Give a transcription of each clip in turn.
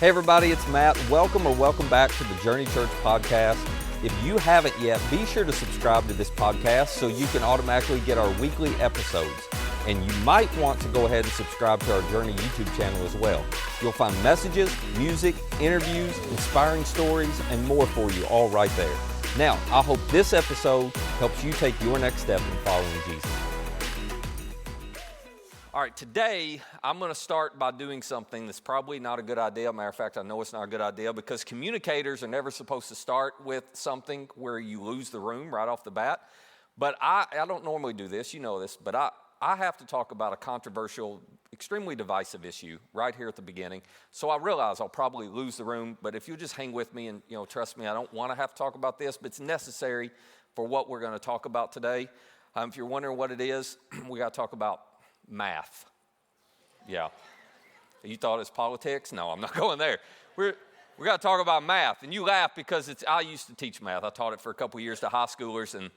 Hey everybody, it's Matt. Welcome back to the Journey Church podcast. If you haven't yet, be sure to subscribe to this podcast so you can automatically get our weekly episodes. And you might want to go ahead and subscribe to our Journey YouTube channel as well. You'll find messages, music, interviews, inspiring stories, and more for you all right there. Now, I hope this episode helps you take your next step in following Jesus. All right, today I'm going to start by doing something that's probably not a good idea. Matter of fact, I know it's not a good idea because communicators are never supposed to start with something where you lose the room right off the bat. But I don't normally do this, you know this, but I have to talk about a controversial, extremely divisive issue right here at the beginning. So I realize I'll probably lose the room, but if you'll just hang with me and trust me, I don't want to have to talk about this, but it's necessary for what we're going to talk about today. If you're wondering what it is, we got to talk about math. Yeah. You thought it's politics? No, I'm not going there. We got to talk about math. And you laugh because I used to teach math. I taught it for a couple years to high schoolers, and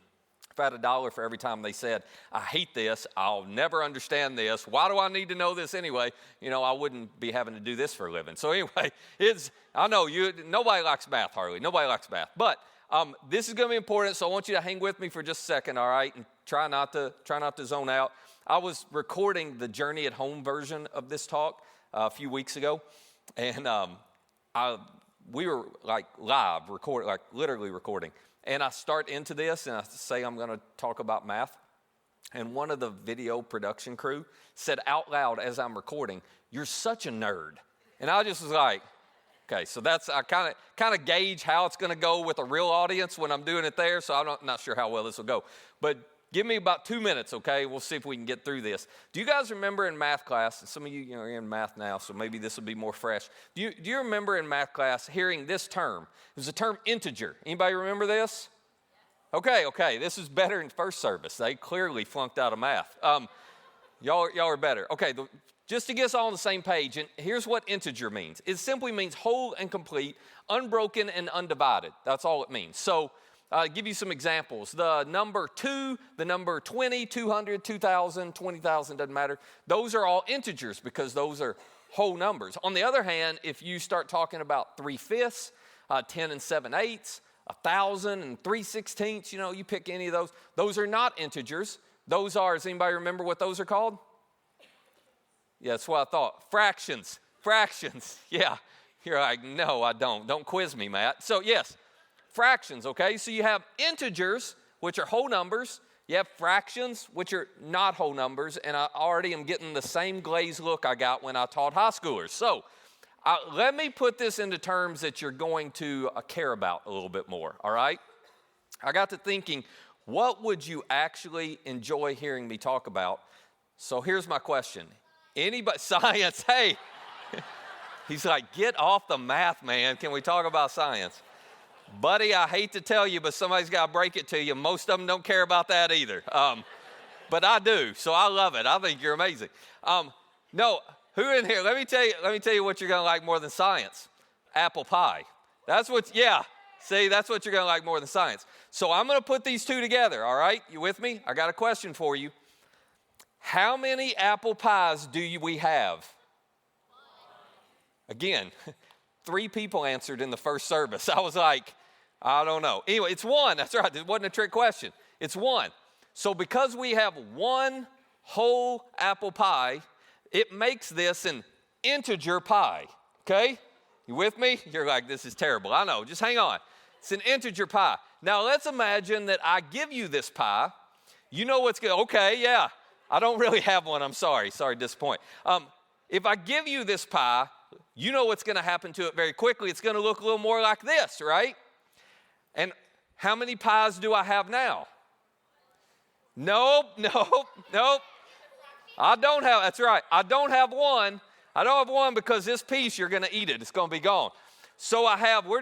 if I had $1 for every time they said, I hate this, I'll never understand this, why do I need to know this anyway? I wouldn't be having to do this for a living. So anyway, I know nobody likes math hardly. Nobody likes math. But this is going to be important, so I want you to hang with me for just a second, all right? And try not to zone out. I was recording the Journey at Home version of this talk a few weeks ago, and we were like live, literally recording. And I start into this, and I say I'm going to talk about math. And one of the video production crew said out loud as I'm recording, "You're such a nerd." And I just was like, okay, so I kind of gauge how it's going to go with a real audience when I'm doing it there. So I'm not sure how well this will go, but give me about 2 minutes, okay? We'll see if we can get through this. Do you guys remember in math class, some of you are in math now, so maybe this will be more fresh. Do you remember in math class hearing this term? It was the term integer. Anybody remember this? Okay, this is better in first service. They clearly flunked out of math. Y'all are better. Okay, just to get us all on the same page, and here's what integer means. It simply means whole and complete, unbroken and undivided. That's all it means. So, I'll give you some examples. The number 2, the number 20, 200, 2,000, 20,000, doesn't matter. Those are all integers because those are whole numbers. On the other hand, if you start talking about 3/5, 10 and 7/8, 1,000 and 3/16, you pick any of those are not integers. Those are, does anybody remember what those are called? Yeah, that's what I thought. Fractions. Yeah. You're like, no, I don't. Don't quiz me, Matt. So, yes. Fractions, okay? So you have integers, which are whole numbers. You have fractions, which are not whole numbers. And I already am getting the same glazed look I got when I taught high schoolers. So let me put this into terms that you're going to care about a little bit more, all right? I got to thinking, what would you actually enjoy hearing me talk about? So here's my question. Anybody, science, hey. He's like, get off the math, man. Can we talk about science? Buddy, I hate to tell you, but somebody's got to break it to you. Most of them don't care about that either. But I do, so I love it. I think you're amazing. No, who in here? Let me tell you what you're going to like more than science. Apple pie. That's what you're going to like more than science. So I'm going to put these two together, all right? You with me? I got a question for you. How many apple pies do we have? Again, 3 people answered in the first service. I was like, I don't know. Anyway, it's 1. That's right. It wasn't a trick question. It's 1. So because we have 1 whole apple pie, it makes this an integer pie. Okay? You with me? You're like, this is terrible. I know. Just hang on. It's an integer pie. Now, let's imagine that I give you this pie. You know what's good. Okay, yeah. I don't really have one. I'm sorry. Sorry to disappoint. If I give you this pie, you know what's going to happen to it very quickly. It's going to look a little more like this, right? And how many pies do I have now? Nope. I don't have, that's right. I don't have one. I don't have one because this piece, you're going to eat it. It's going to be gone. So we're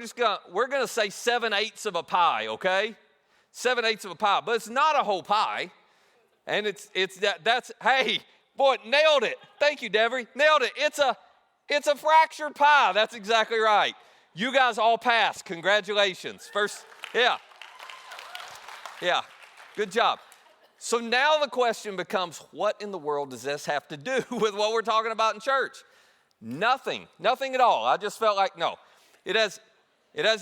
going to say 7/8 of a pie, okay? 7/8 of a pie, but it's not a whole pie. And hey, boy, nailed it. Thank you, Devery. Nailed it. It's a fractured pie. That's exactly right. You guys all passed. Congratulations. Yeah. Good job. So now the question becomes, what in the world does this have to do with what we're talking about in church? Nothing at all. I just felt like, no, it has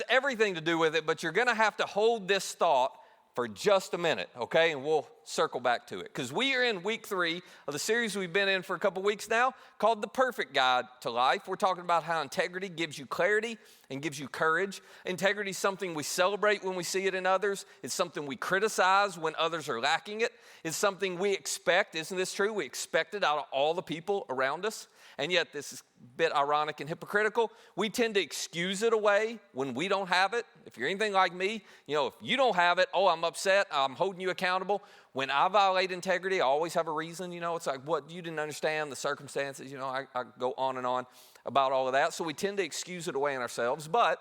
everything to do with it, but you're going to have to hold this thought for just a minute, okay? And we'll circle back to it. Because we are in week 3 of the series we've been in for a couple weeks now called The Perfect Guide to Life. We're talking about how integrity gives you clarity and gives you courage. Integrity is something we celebrate when we see it in others. It's something we criticize when others are lacking it. It's something we expect. Isn't this true? We expect it out of all the people around us. And yet, this is a bit ironic and hypocritical. We tend to excuse it away when we don't have it. If you're anything like me, if you don't have it, I'm upset, I'm holding you accountable. When I violate integrity, I always have a reason. It's like, what, you didn't understand the circumstances. I go on and on about all of that. So we tend to excuse it away in ourselves. But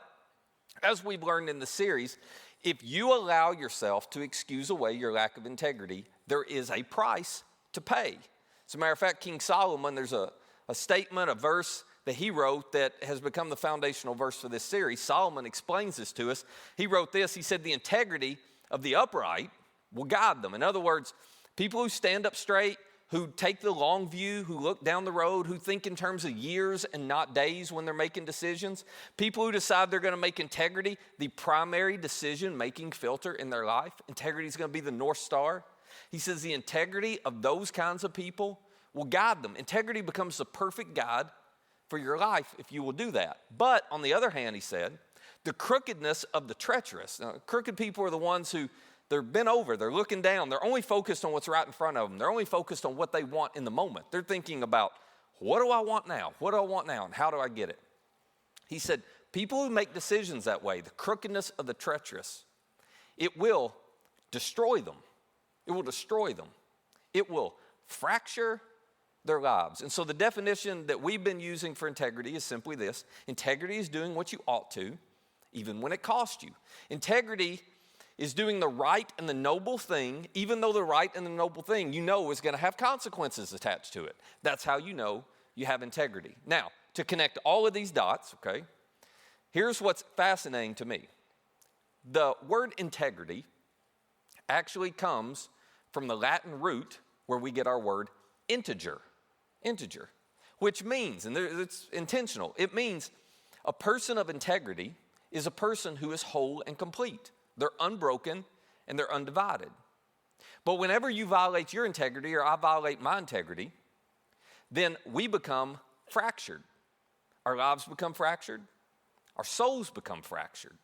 as we've learned in the series, if you allow yourself to excuse away your lack of integrity, there is a price to pay. As a matter of fact, King Solomon, there's a statement, a verse that he wrote that has become the foundational verse for this series. Solomon explains this to us. He wrote this. He said, the integrity of the upright will guide them. In other words, people who stand up straight, who take the long view, who look down the road, who think in terms of years and not days when they're making decisions, people who decide they're going to make integrity the primary decision-making filter in their life. Integrity is going to be the North Star. He says the integrity of those kinds of people will guide them. Integrity becomes the perfect guide for your life if you will do that. But on the other hand, he said, the crookedness of the treacherous. Now, crooked people are the ones who, they're bent over, they're looking down, they're only focused on what's right in front of them. They're only focused on what they want in the moment. They're thinking about, what do I want now? What do I want now? And how do I get it? He said, people who make decisions that way, the crookedness of the treacherous, it will destroy them. It will destroy them. It will fracture their lives. And so the definition that we've been using for integrity is simply this. Integrity is doing what you ought to, even when it costs you. Integrity is doing the right and the noble thing, even though the right and the noble thing is going to have consequences attached to it. That's how you know you have integrity. Now, to connect all of these dots, okay, here's what's fascinating to me. The word integrity actually comes from the Latin root where we get our word integer, which means, and it's intentional, it means a person of integrity is a person who is whole and complete. They're unbroken and they're undivided. But whenever you violate your integrity or I violate my integrity, then we become fractured. Our lives become fractured. Our souls become fractured.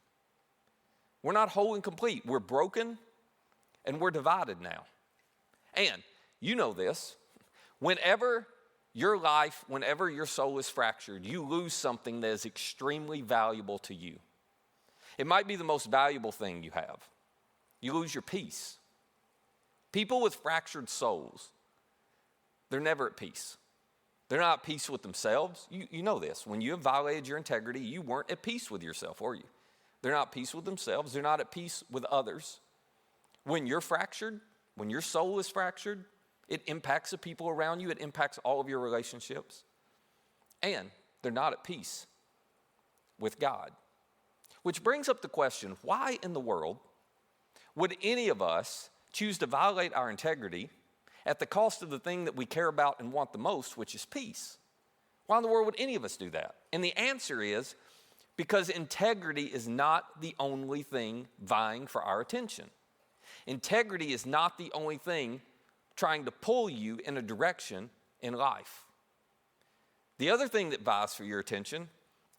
We're not whole and complete. We're broken and we're divided now. And you know this. Whenever your soul is fractured, you lose something that is extremely valuable to you. It might be the most valuable thing you have. You lose your peace. People with fractured souls, they're never at peace. They're not at peace with themselves. You know this. When you have violated your integrity, you weren't at peace with yourself, were you? They're not at peace with themselves. They're not at peace with others. When you're fractured, when your soul is fractured, it impacts the people around you. It impacts all of your relationships. And they're not at peace with God. Which brings up the question, why in the world would any of us choose to violate our integrity at the cost of the thing that we care about and want the most, which is peace? Why in the world would any of us do that? And the answer is because integrity is not the only thing vying for our attention. Integrity is not the only thing trying to pull you in a direction in life. The other thing that vies for your attention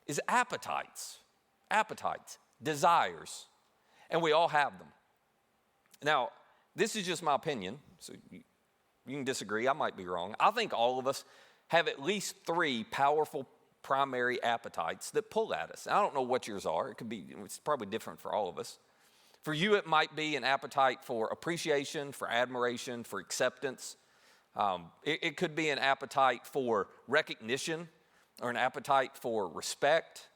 is appetites, desires, and we all have them. Now, this is just my opinion, so you can disagree, I might be wrong. I think all of us have at least 3 powerful primary appetites that pull at us. I don't know what yours are. It's probably different for all of us. For you, it might be an appetite for appreciation, for admiration, for acceptance. It could be an appetite for recognition or an appetite for respect,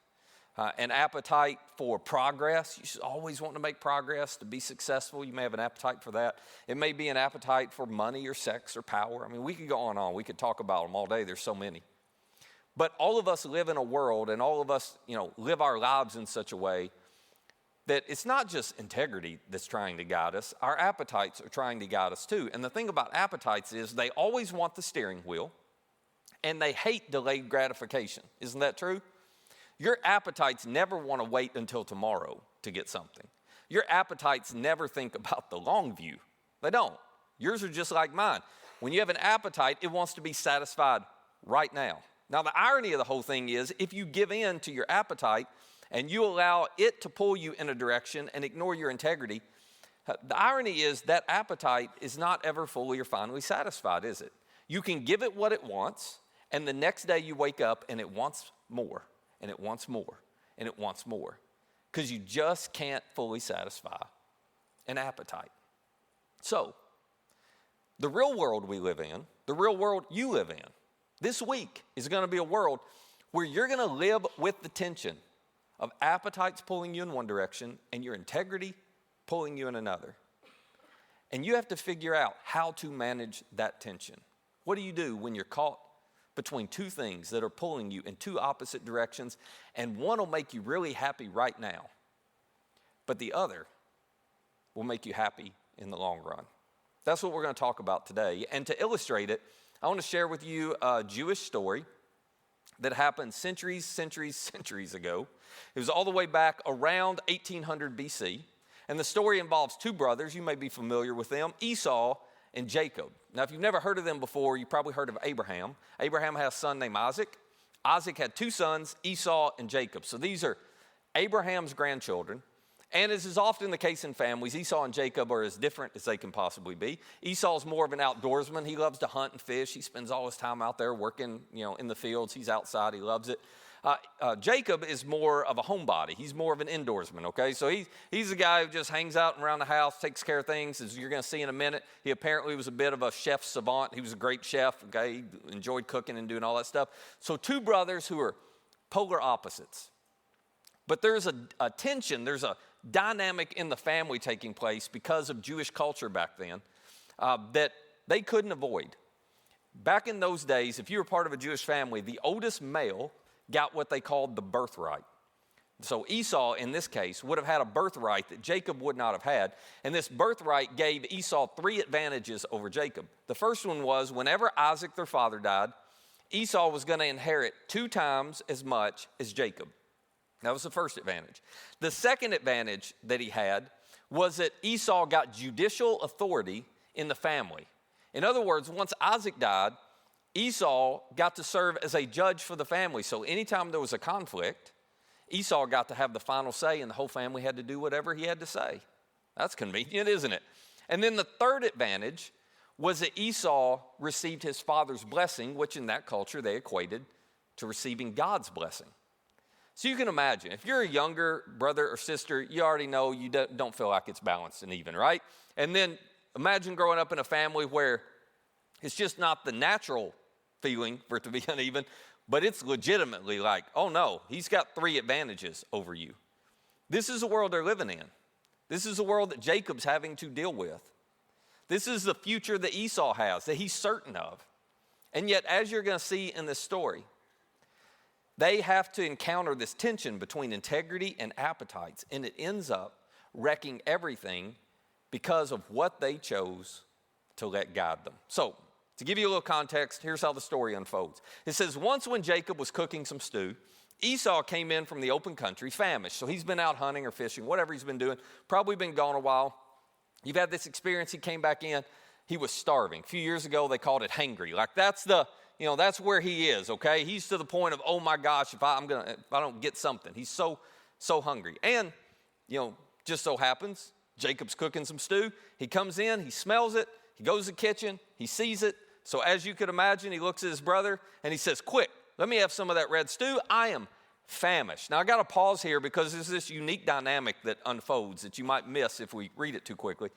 an appetite for progress. You should always want to make progress to be successful. You may have an appetite for that. It may be an appetite for money or sex or power. I mean, we could go on and on. We could talk about them all day. There's so many. But all of us live in a world, and all of us, live our lives in such a way that it's not just integrity that's trying to guide us. Our appetites are trying to guide us too. And the thing about appetites is they always want the steering wheel, and they hate delayed gratification. Isn't that true? Your appetites never want to wait until tomorrow to get something. Your appetites never think about the long view. They don't. Yours are just like mine. When you have an appetite, it wants to be satisfied right now. Now, the irony of the whole thing is if you give in to your appetite and you allow it to pull you in a direction and ignore your integrity, the irony is that appetite is not ever fully or finally satisfied, is it? You can give it what it wants, and the next day you wake up and it wants more, and it wants more, and it wants more, because you just can't fully satisfy an appetite. So, the real world we live in, the real world you live in, this week is going to be a world where you're going to live with the tension of appetites pulling you in one direction and your integrity pulling you in another. And you have to figure out how to manage that tension. What do you do when you're caught between two things that are pulling you in two opposite directions, and one will make you really happy right now, but the other will make you happy in the long run? That's what we're going to talk about today. And to illustrate it, I want to share with you a Jewish story that happened centuries ago. It was all the way back around 1800 BC. And the story involves two brothers. You may be familiar with them, Esau and Jacob. Now, if you've never heard of them before, you probably heard of Abraham. Abraham had a son named Isaac. Isaac had two sons, Esau and Jacob. So these are Abraham's grandchildren. And as is often the case in families, Esau and Jacob are as different as they can possibly be. Esau's more of an outdoorsman. He loves to hunt and fish. He spends all his time out there working, in the fields. He's outside. He loves it. Jacob is more of a homebody. He's more of an indoorsman, okay? So he's a guy who just hangs out around the house, takes care of things, as you're going to see in a minute. He apparently was a bit of a chef savant. He was a great chef, okay? He enjoyed cooking and doing all that stuff. So two brothers who are polar opposites. But there's a tension, there's a dynamic in the family taking place because of Jewish culture back then that they couldn't avoid. Back in those days, if you were part of a Jewish family, the oldest male got what they called the birthright. So Esau, in this case, would have had a birthright that Jacob would not have had. And this birthright gave Esau three advantages over Jacob. The first one was whenever Isaac, their father, died, Esau was going to inherit 2 times as much as Jacob. That was the first advantage. The second advantage that he had was that Esau got judicial authority in the family. In other words, once Isaac died, Esau got to serve as a judge for the family. So anytime there was a conflict, Esau got to have the final say, and the whole family had to do whatever he had to say. That's convenient, isn't it? And then the third advantage was that Esau received his father's blessing, which in that culture they equated to receiving God's blessing. So you can imagine, if you're a younger brother or sister, you already know you don't feel like it's balanced and even, right? And then imagine growing up in a family where it's just not the natural feeling for it to be uneven, but it's legitimately like, oh no, he's got 3 advantages over you. This is the world they're living in. This is the world that Jacob's having to deal with. This is the future that Esau has, that he's certain of. And yet, as you're going to see in this story, they have to encounter this tension between integrity and appetites, and it ends up wrecking everything because of what they chose to let guide them. So, to give you a little context, here's how the story unfolds. It says, once when Jacob was cooking some stew, Esau came in from the open country, famished. So he's been out hunting or fishing, whatever he's been doing, probably been gone a while. You've had this experience, he came back in, he was starving. A few years ago, they called it hangry. Like that's where he is, okay? He's to the point of, oh my gosh, if I don't get something. He's so hungry. And, just so happens, Jacob's cooking some stew. He comes in, he smells it, he goes to the kitchen, he sees it. So as you could imagine, he looks at his brother and he says, quick, let me have some of that red stew. I am famished. Now I got to pause here because there's this unique dynamic that unfolds that you might miss if we read it too quickly.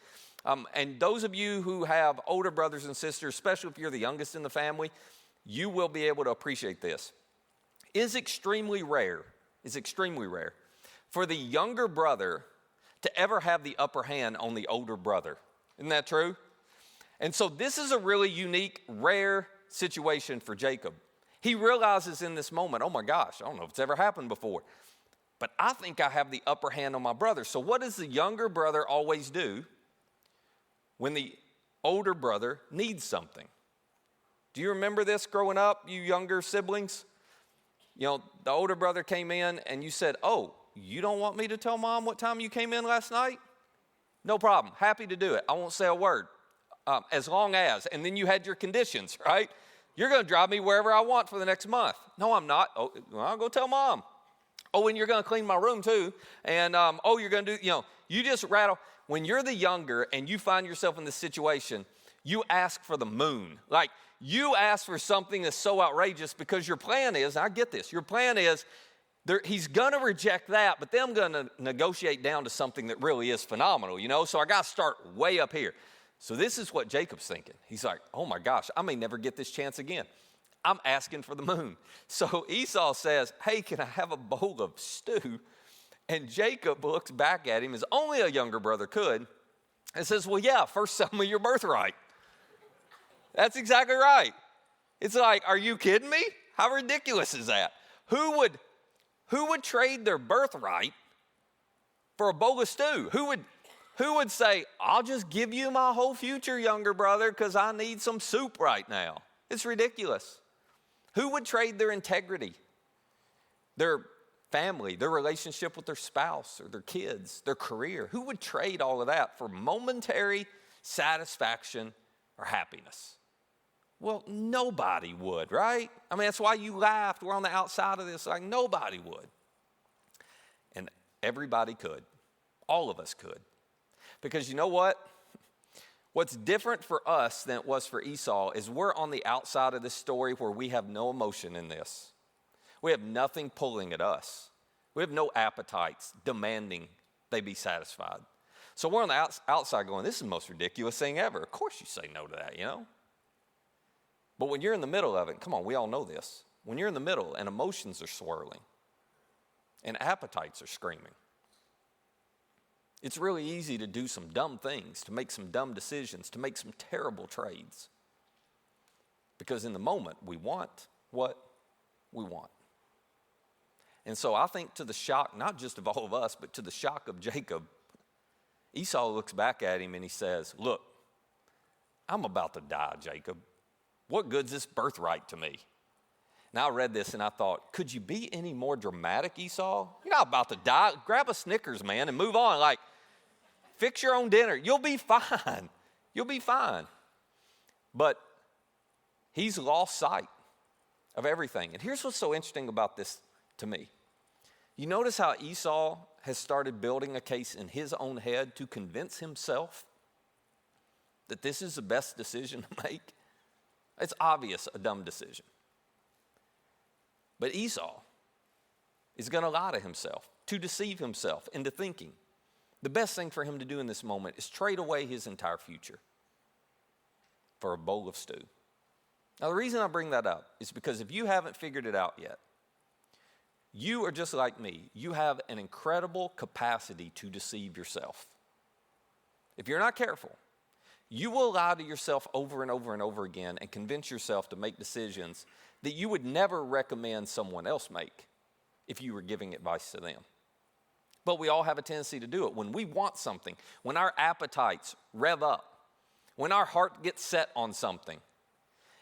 And those of you who have older brothers and sisters, especially if you're the youngest in the family, you will be able to appreciate this. It's extremely rare for the younger brother to ever have the upper hand on the older brother. Isn't that true? And so this is a really unique, rare situation for Jacob. He realizes in this moment, oh my gosh, I don't know if it's ever happened before, but I think I have the upper hand on my brother. So what does the younger brother always do when the older brother needs something? Do you remember this growing up, you younger siblings? You know, the older brother came in and you said, oh, you don't want me to tell Mom what time you came in last night? No problem. Happy to do it. I won't say a word. As long as, and then you had your conditions, right? You're going to drive me wherever I want for the next month. No, I'm not. Oh, well, I'll go tell Mom. Oh, and you're going to clean my room too. And, oh, you're going to do, you know, you just rattle. When you're the younger and you find yourself in this situation, you ask for the moon. Like, you ask for something that's so outrageous because your plan is, and I get this, your plan is, he's going to reject that, but then I'm going to negotiate down to something that really is phenomenal, you know? So I got to start way up here. So this is what Jacob's thinking. He's like, oh my gosh, I may never get this chance again. I'm asking for the moon. So Esau says, hey, can I have a bowl of stew? And Jacob looks back at him, as only a younger brother could, and says, well, yeah, first sell me your birthright. That's exactly right. It's like, are you kidding me? How ridiculous is that? Who would trade their birthright for a bowl of stew? Who would say, I'll just give you my whole future, younger brother, because I need some soup right now? It's ridiculous. Who would trade their integrity, their family, their relationship with their spouse or their kids, their career? Who would trade all of that for momentary satisfaction or happiness? Well, nobody would, right? I mean, that's why you laughed. We're on the outside of this. Like, nobody would. And everybody could. All of us could. Because you know what? What's different for us than it was for Esau is we're on the outside of this story where we have no emotion in this. We have nothing pulling at us. We have no appetites demanding they be satisfied. So we're on the outside going, this is the most ridiculous thing ever. Of course you say no to that, you know? But when you're in the middle of it, come on, we all know this. When you're in the middle and emotions are swirling and appetites are screaming, it's really easy to do some dumb things, to make some dumb decisions, to make some terrible trades. Because in the moment, we want what we want. And so I think to the shock, not just of all of us, but to the shock of Jacob, Esau looks back at him and he says, look, I'm about to die, Jacob. What good's this birthright to me? Now I read this and I thought, could you be any more dramatic, Esau? You're not about to die. Grab a Snickers, man, and move on. Like, fix your own dinner. You'll be fine. You'll be fine. But he's lost sight of everything. And here's what's so interesting about this to me. You notice how Esau has started building a case in his own head to convince himself that this is the best decision to make? It's obvious a dumb decision. But Esau is going to lie to himself, to deceive himself into thinking the best thing for him to do in this moment is trade away his entire future for a bowl of stew. Now, the reason I bring that up is because if you haven't figured it out yet, you are just like me. You have an incredible capacity to deceive yourself. If you're not careful, you will lie to yourself over and over and over again and convince yourself to make decisions that you would never recommend someone else make if you were giving advice to them. But we all have a tendency to do it. When we want something, when our appetites rev up, when our heart gets set on something,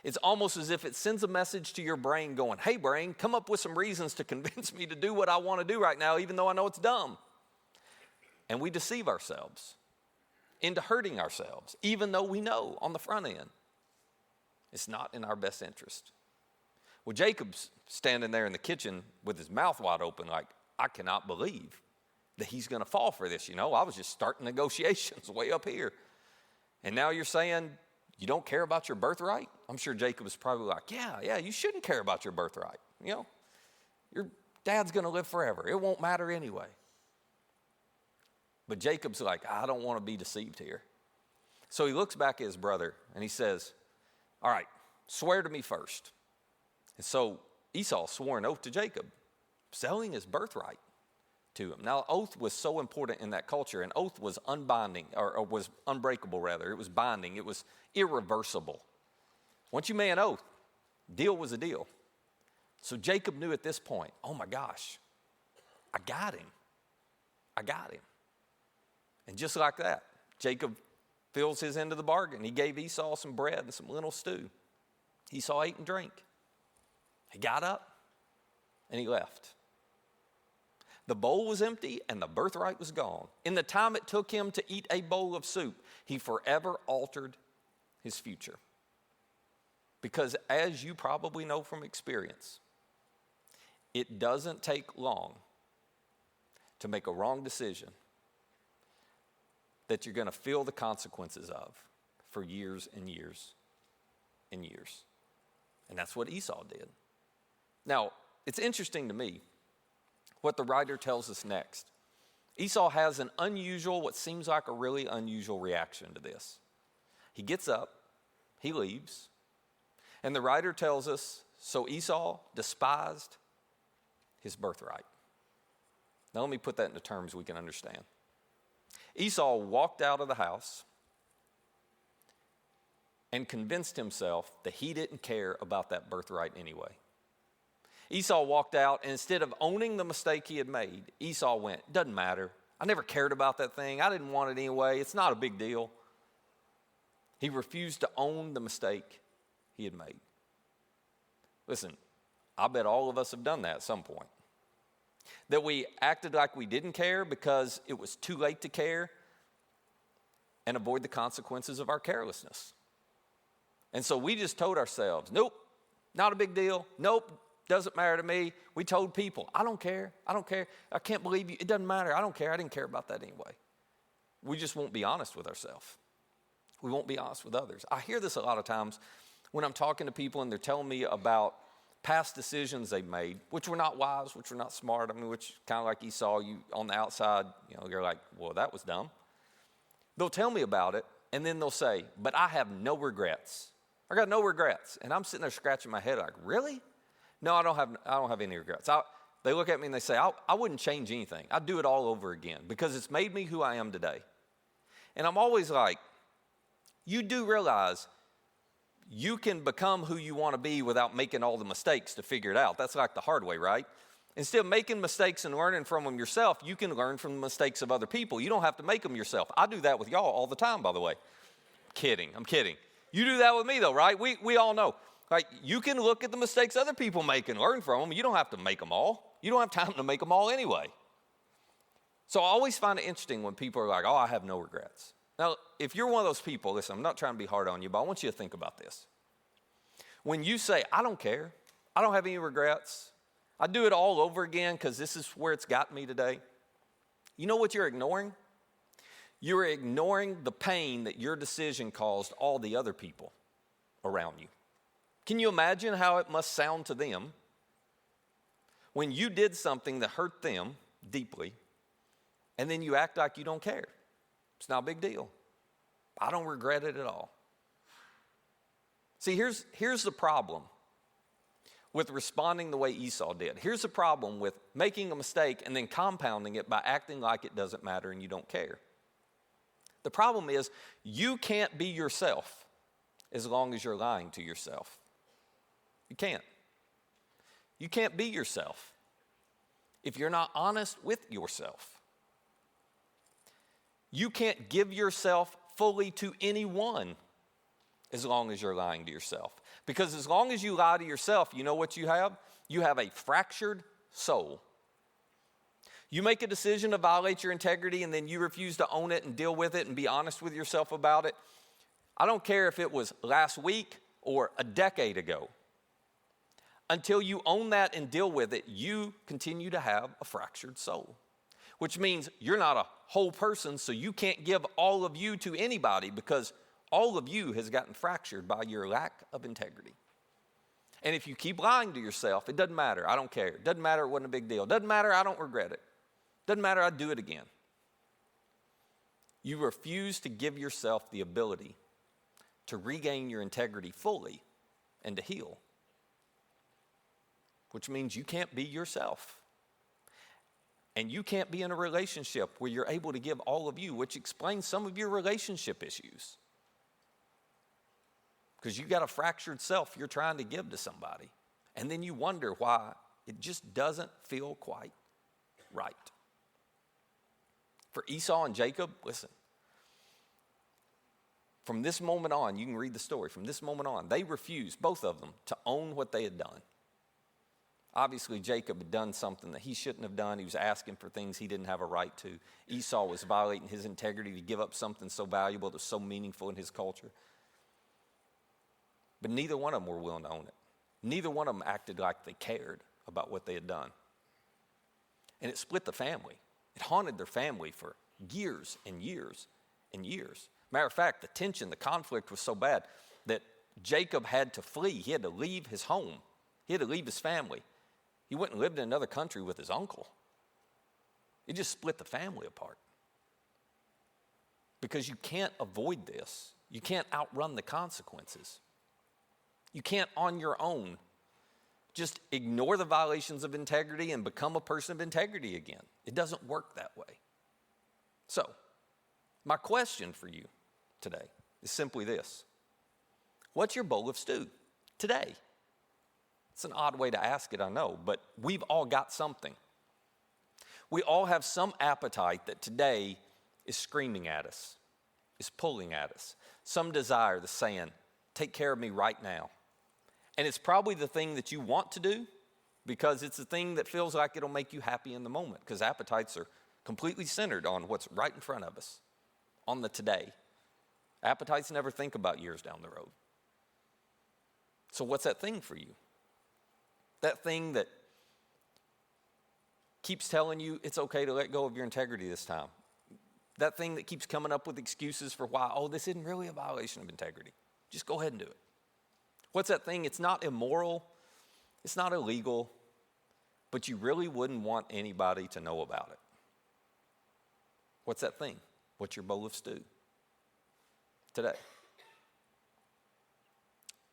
it's almost as if it sends a message to your brain going, hey brain, come up with some reasons to convince me to do what I want to do right now, even though I know it's dumb. And we deceive ourselves into hurting ourselves, even though we know on the front end it's not in our best interest. Well, Jacob's standing there in the kitchen with his mouth wide open like, I cannot believe that he's going to fall for this. You know, I was just starting negotiations way up here. And now you're saying you don't care about your birthright? I'm sure Jacob is probably like, yeah, you shouldn't care about your birthright. You know, your dad's going to live forever. It won't matter anyway. But Jacob's like, I don't want to be deceived here. So he looks back at his brother and he says, all right, swear to me first. And so Esau swore an oath to Jacob, selling his birthright to him. Now, oath was so important in that culture. An oath was unbinding, or was unbreakable, rather. It was binding. It was irreversible. Once you made an oath, deal was a deal. So Jacob knew at this point, oh my gosh, I got him. And just like that, Jacob fills his end of the bargain. He gave Esau some bread and some lentil stew. Esau ate and drank. He got up and he left. The bowl was empty and the birthright was gone. In the time it took him to eat a bowl of soup, he forever altered his future. Because as you probably know from experience, it doesn't take long to make a wrong decision that you're going to feel the consequences of for years and years and years. And that's what Esau did. Now, it's interesting to me what the writer tells us next. Esau has an unusual, what seems like a really unusual reaction to this. He gets up, he leaves, and the writer tells us, so Esau despised his birthright. Now let me put that into terms we can understand. Esau walked out of the house and convinced himself that he didn't care about that birthright anyway. Esau walked out, and instead of owning the mistake he had made, Esau went, doesn't matter. I never cared about that thing. I didn't want it anyway. It's not a big deal. He refused to own the mistake he had made. Listen, I bet all of us have done that at some point. That we acted like we didn't care because it was too late to care and avoid the consequences of our carelessness. And so we just told ourselves, nope, not a big deal. Nope, doesn't matter to me. We told people, I don't care. I don't care. I can't believe you. It doesn't matter. I don't care. I didn't care about that anyway. We just won't be honest with ourselves. We won't be honest with others. I hear this a lot of times when I'm talking to people and they're telling me about past decisions they've made, which were not wise, which were not smart. I mean, which kind of like Esau, you on the outside, you're like, well, that was dumb. They'll tell me about it, and then they'll say, but I have no regrets. I got no regrets. And I'm sitting there scratching my head like, really? No, I don't have any regrets. They look at me and they say, I wouldn't change anything. I'd do it all over again because it's made me who I am today. And I'm always like, you do realize you can become who you want to be without making all the mistakes to figure it out. That's like the hard way, right? Instead of making mistakes and learning from them yourself, you can learn from the mistakes of other people. You don't have to make them yourself. I do that with y'all all the time, by the way. I'm kidding. You do that with me, though, right? We all know. Like, you can look at the mistakes other people make and learn from them. You don't have to make them all. You don't have time to make them all anyway. So I always find it interesting when people are like, oh, I have no regrets. Now, if you're one of those people, listen, I'm not trying to be hard on you, but I want you to think about this. When you say, I don't care, I don't have any regrets, I do it all over again because this is where it's got me today, you know what you're ignoring? You're ignoring the pain that your decision caused all the other people around you. Can you imagine how it must sound to them when you did something that hurt them deeply and then you act like you don't care? It's not a big deal. I don't regret it at all. See, here's the problem with responding the way Esau did. Here's the problem with making a mistake and then compounding it by acting like it doesn't matter and you don't care. The problem is you can't be yourself as long as you're lying to yourself. You can't. You can't be yourself if you're not honest with yourself. You can't give yourself fully to anyone as long as you're lying to yourself. Because as long as you lie to yourself, you know what you have? You have a fractured soul. You make a decision to violate your integrity and then you refuse to own it and deal with it and be honest with yourself about it. I don't care if it was last week or a decade ago. Until you own that and deal with it, you continue to have a fractured soul. Which means you're not a whole person, so you can't give all of you to anybody because all of you has gotten fractured by your lack of integrity. And if you keep lying to yourself, it doesn't matter. I don't care. It doesn't matter. It wasn't a big deal. It doesn't matter. I don't regret it. It doesn't matter. I'd do it again. You refuse to give yourself the ability to regain your integrity fully and to heal, which means you can't be yourself. And you can't be in a relationship where you're able to give all of you, which explains some of your relationship issues. Because you got a fractured self you're trying to give to somebody. And then you wonder why it just doesn't feel quite right. For Esau and Jacob, listen. From this moment on, you can read the story. From this moment on, they refused, both of them, to own what they had done. Obviously, Jacob had done something that he shouldn't have done. He was asking for things he didn't have a right to. Esau was violating his integrity to give up something so valuable that was so meaningful in his culture. But neither one of them were willing to own it. Neither one of them acted like they cared about what they had done. And it split the family. It haunted their family for years and years and years. Matter of fact, the tension, the conflict was so bad that Jacob had to flee. He had to leave his home. He had to leave his family. He went and lived in another country with his uncle. It just split the family apart. Because you can't avoid this. You can't outrun the consequences. You can't on your own just ignore the violations of integrity and become a person of integrity again. It doesn't work that way. So, my question for you today is simply this. What's your bowl of stew today? It's an odd way to ask it, I know, but we've all got something. We all have some appetite that today is screaming at us, is pulling at us. Some desire that's saying, take care of me right now. And it's probably the thing that you want to do because it's the thing that feels like it'll make you happy in the moment because appetites are completely centered on what's right in front of us, on the today. Appetites never think about years down the road. So what's that thing for you? That thing that keeps telling you it's okay to let go of your integrity this time. That thing that keeps coming up with excuses for why, this isn't really a violation of integrity. Just go ahead and do it. What's that thing? It's not immoral. It's not illegal. But you really wouldn't want anybody to know about it. What's that thing? What's your bowl of stew today?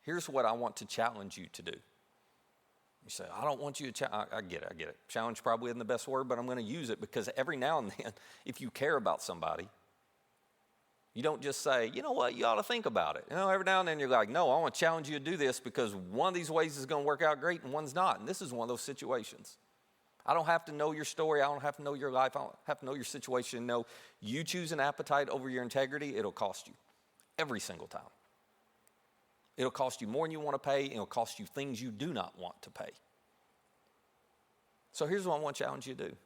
Here's what I want to challenge you to do. You say, I don't want you to I get it. Challenge probably isn't the best word, but I'm going to use it because every now and then, if you care about somebody, you don't just say, you know what, you ought to think about it. Every now and then you're like, no, I want to challenge you to do this because one of these ways is going to work out great and one's not. And this is one of those situations. I don't have to know your story. I don't have to know your life. I don't have to know your situation. No, you choose an appetite over your integrity, it'll cost you every single time. It'll cost you more than you want to pay, and it'll cost you things you do not want to pay. So here's what I want to challenge you to do.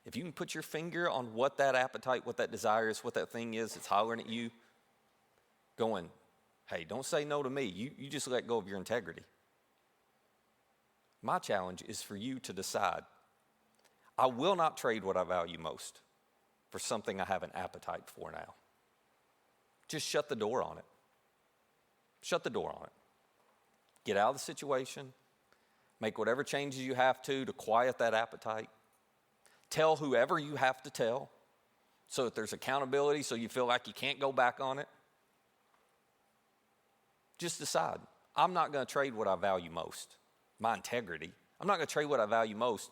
If you can put your finger on what that appetite, what that desire is, what that thing is, it's hollering at you, going, hey, don't say no to me. You just let go of your integrity. My challenge is for you to decide, I will not trade what I value most for something I have an appetite for now. Just shut the door on it. Shut the door on it. Get out of the situation. Make whatever changes you have to quiet that appetite. Tell whoever you have to tell so that there's accountability so you feel like you can't go back on it. Just decide, I'm not going to trade what I value most, my integrity. I'm not going to trade what I value most,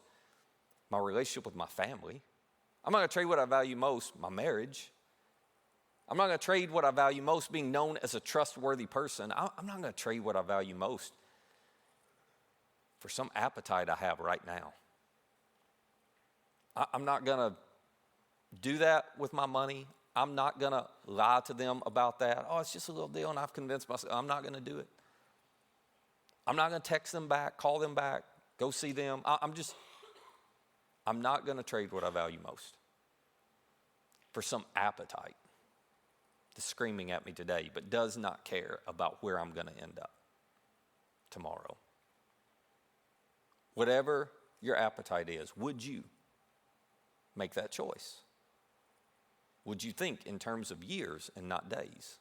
my relationship with my family. I'm not going to trade what I value most, my marriage. I'm not going to trade what I value most, being known as a trustworthy person. I'm not going to trade what I value most for some appetite I have right now. I'm not going to do that with my money. I'm not going to lie to them about that. It's just a little deal, and I've convinced myself. I'm not going to do it. I'm not going to text them back, call them back, go see them. I'm not going to trade what I value most for some appetite that's screaming at me today, but does not care about where I'm going to end up tomorrow. Whatever your appetite is, would you make that choice? Would you think in terms of years and not days?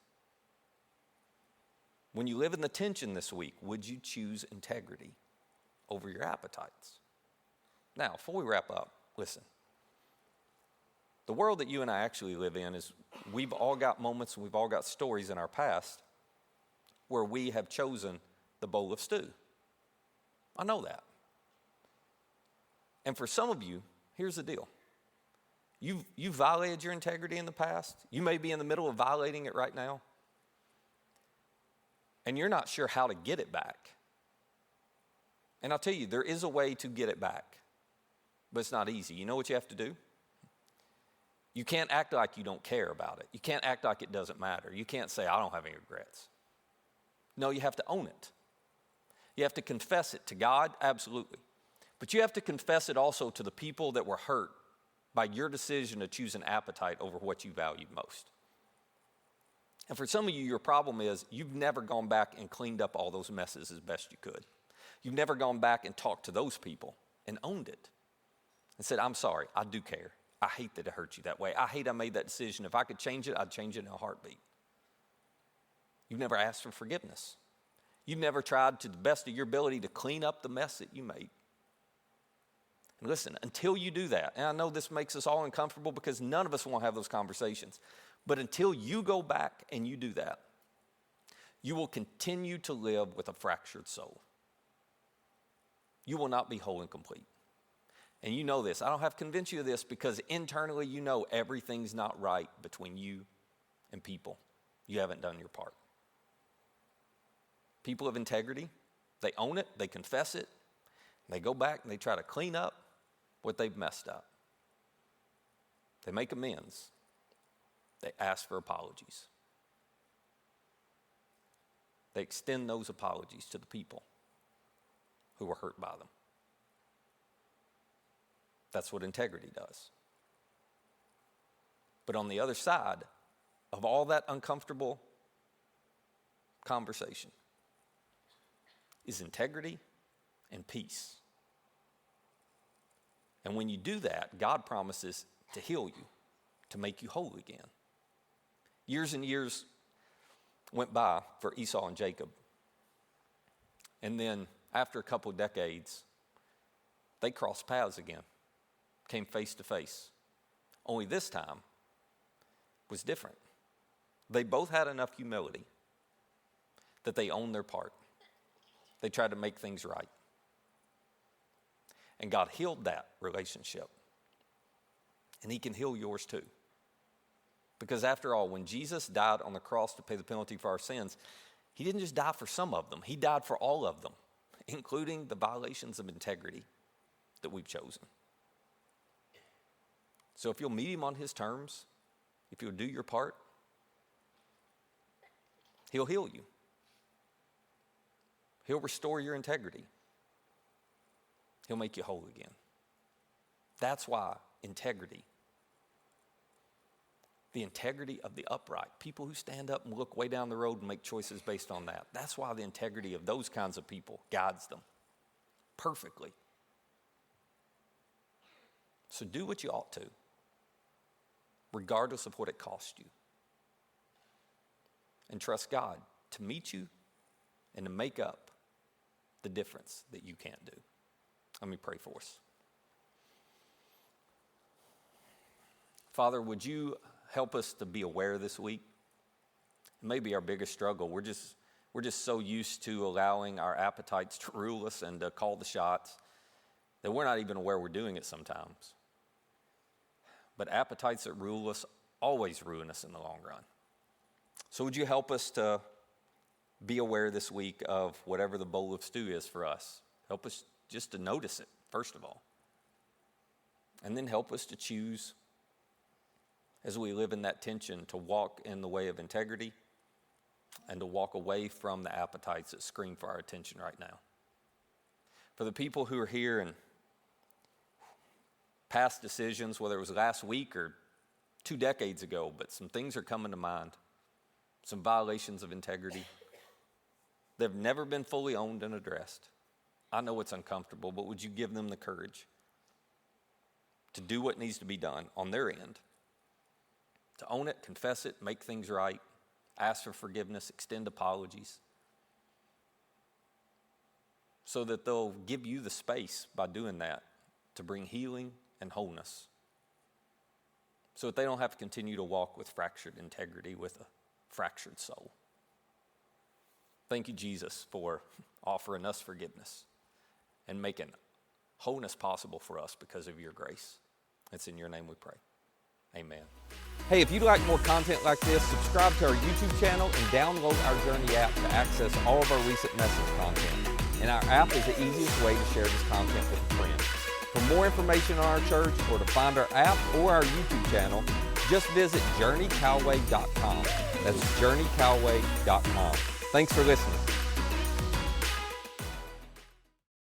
When you live in the tension this week, would you choose integrity over your appetites? Now, before we wrap up, listen. The world that you and I actually live in is, we've all got moments and we've all got stories in our past where we have chosen the bowl of stew. I know that. And for some of you, here's the deal. You've violated your integrity in the past. You may be in the middle of violating it right now. And you're not sure how to get it back. And I'll tell you, there is a way to get it back. But it's not easy. You know what you have to do? You can't act like you don't care about it. You can't act like it doesn't matter. You can't say, I don't have any regrets. No, you have to own it. You have to confess it to God, absolutely. But you have to confess it also to the people that were hurt by your decision to choose an appetite over what you valued most. And for some of you, your problem is you've never gone back and cleaned up all those messes as best you could. You've never gone back and talked to those people and owned it and said, I'm sorry, I do care. I hate that it hurt you that way. I hate I made that decision. If I could change it, I'd change it in a heartbeat. You've never asked for forgiveness. You've never tried to the best of your ability to clean up the mess that you made. And listen, until you do that, and I know this makes us all uncomfortable because none of us want to have those conversations, but until you go back and you do that, you will continue to live with a fractured soul. You will not be whole and complete. And you know this. I don't have to convince you of this because internally you know everything's not right between you and people. You haven't done your part. People of integrity, they own it, they confess it, they go back and they try to clean up what they've messed up. They make amends. They ask for apologies. They extend those apologies to the people who were hurt by them. That's what integrity does. But on the other side of all that uncomfortable conversation is integrity and peace. And when you do that, God promises to heal you, to make you whole again. Years and years went by for Esau and Jacob. And then after a couple of decades, they crossed paths again, came face to face. Only this time was different. They both had enough humility that they owned their part. They tried to make things right. And God healed that relationship. And He can heal yours too. Because after all, when Jesus died on the cross to pay the penalty for our sins, He didn't just die for some of them. He died for all of them, including the violations of integrity that we've chosen. So if you'll meet Him on His terms, if you'll do your part, He'll heal you. He'll restore your integrity. He'll make you whole again. That's why integrity, the integrity of the upright, people who stand up and look way down the road and make choices based on that, that's why the integrity of those kinds of people guides them perfectly. So do what you ought to, regardless of what it costs you. And trust God to meet you and to make up the difference that you can't do. Let me pray for us. Father, would you help us to be aware this week? It may be our biggest struggle. We're just so used to allowing our appetites to rule us and to call the shots that we're not even aware we're doing it sometimes. But appetites that rule us always ruin us in the long run. So would you help us to be aware this week of whatever the bowl of stew is for us? Help us just to notice it, first of all. And then help us to choose, as we live in that tension, to walk in the way of integrity and to walk away from the appetites that scream for our attention right now. For the people who are here and past decisions, whether it was last week or 2 decades ago, but some things are coming to mind, some violations of integrity. They've never been fully owned and addressed. I know it's uncomfortable, but would you give them the courage to do what needs to be done on their end, to own it, confess it, make things right, ask for forgiveness, extend apologies, so that they'll give you the space by doing that to bring healing and wholeness, so that they don't have to continue to walk with fractured integrity, with a fractured soul. Thank you, Jesus, for offering us forgiveness and making wholeness possible for us because of your grace. It's in your name we pray. Amen. Hey, if you'd like more content like this, subscribe to our YouTube channel and download our Journey app to access all of our recent message content. And our app is the easiest way to share this content with a friend. For more information on our church or to find our app or our YouTube channel, just visit journeycalway.com. That's journeycalway.com. Thanks for listening.